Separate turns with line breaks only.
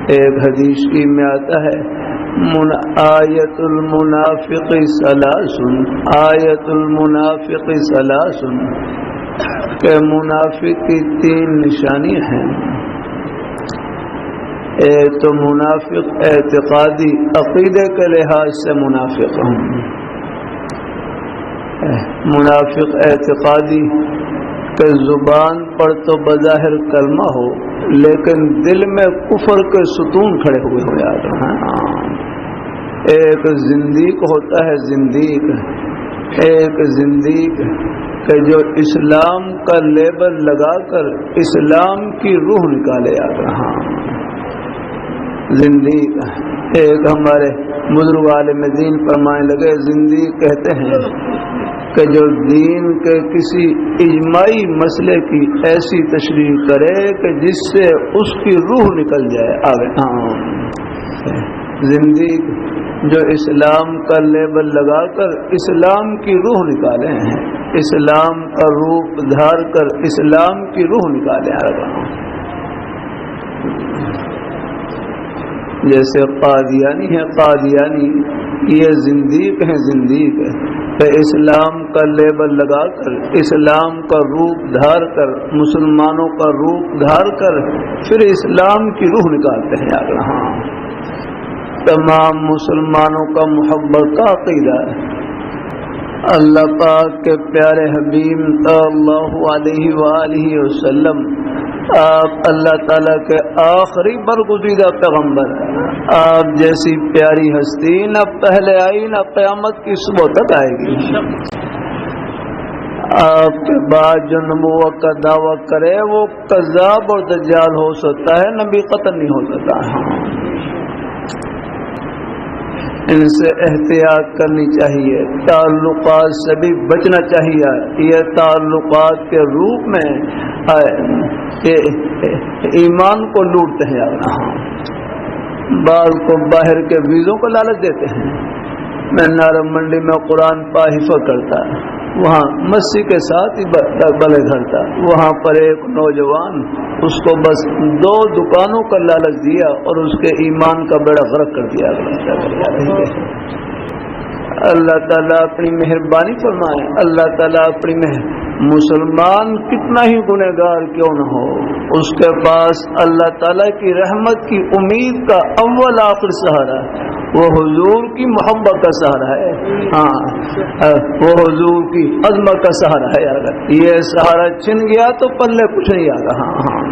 ایک حدیث کی میں آتا ہے آیت المنافق ثلاث، آیت المنافق ثلاث، کہ منافق کی 3 نشانی ہیں۔ ایک تو منافق اعتقادی، عقیدے کے لحاظ سے منافق ہوں، منافق اعتقادی کہ زبان پر تو بظاہر کلمہ ہو لیکن دل میں کفر کے ستون کھڑے ہوئے ہو جاتے ہیں۔ ایک زندیق ہوتا ہے، زندیق، ایک زندیق کہ جو اسلام کا لیبل لگا کر اسلام کی روح نکالے آتا ہے، زندیق۔ ایک ہمارے بزرگ عالم دین فرمانے لگے زندیق کہتے ہیں کہ جو دین کے کسی اجماعی مسئلے کی ایسی تشریح کرے کہ جس سے اس کی روح نکل جائے آگے۔ زندیق جو اسلام کا لیبل لگا کر اسلام کی روح نکالے ہیں، اسلام کا روپ دھار کر اسلام کی روح نکالے آگے۔ جیسے قادیانی ہے، قادیانی یہ زندیق ہیں، زندیق ہے کہ اسلام کا لیبل لگا کر اسلام کا روپ دھار کر مسلمانوں کا روپ دھار کر پھر اسلام کی روح نکالتے ہیں آگے۔ ہاں، تمام مسلمانوں کا محبت کا عقیدہ ہے۔ اللہ پاک کے پیارے حبیب صلی اللہ علیہ وآلہ وسلم، آپ اللہ تعالیٰ کے آخری برگزیدہ پیغمبر ہیں۔ آپ جیسی پیاری ہستی نہ پہلے آئی نہ قیامت کی صبح تک آئے گی۔ آپ کے بعد جو نبوت کا دعویٰ کرے وہ کذاب اور دجال ہو سکتا ہے، نبی قطع نہیں ہو سکتا۔ ان سے احتیاط کرنی چاہیے، تعلقات سے بھی بچنا چاہیے۔ یہ تعلقات کے روپ میں ایمان کو لوٹتے ہیں، بعض کو باہر کے ویزوں کو لالچ دیتے ہیں۔ میں نارم منڈی میں قرآن پا حفظ کرتا، وہاں مسیح کے ساتھ ہی بلے دھرتا، وہاں پر ایک نوجوان اس کو بس 2 دکانوں کا لالچ دیا اور اس کے ایمان کا بیڑا غرق کر دیا۔ اللہ تعالیٰ اپنی مہربانی فرمائے، اللہ تعالیٰ اپنی مسلمان کتنا ہی گنہگار کیوں نہ ہو، اس کے پاس اللہ تعالیٰ کی رحمت کی امید کا اول آخر سہارا وہ حضور کی محبت کا سہارا ہے۔ ہاں، وہ حضور کی عظمت کا سہارا ہے۔ یہ سہارا چھن گیا تو پلے کچھ نہیں آگا۔ ہاں ہاں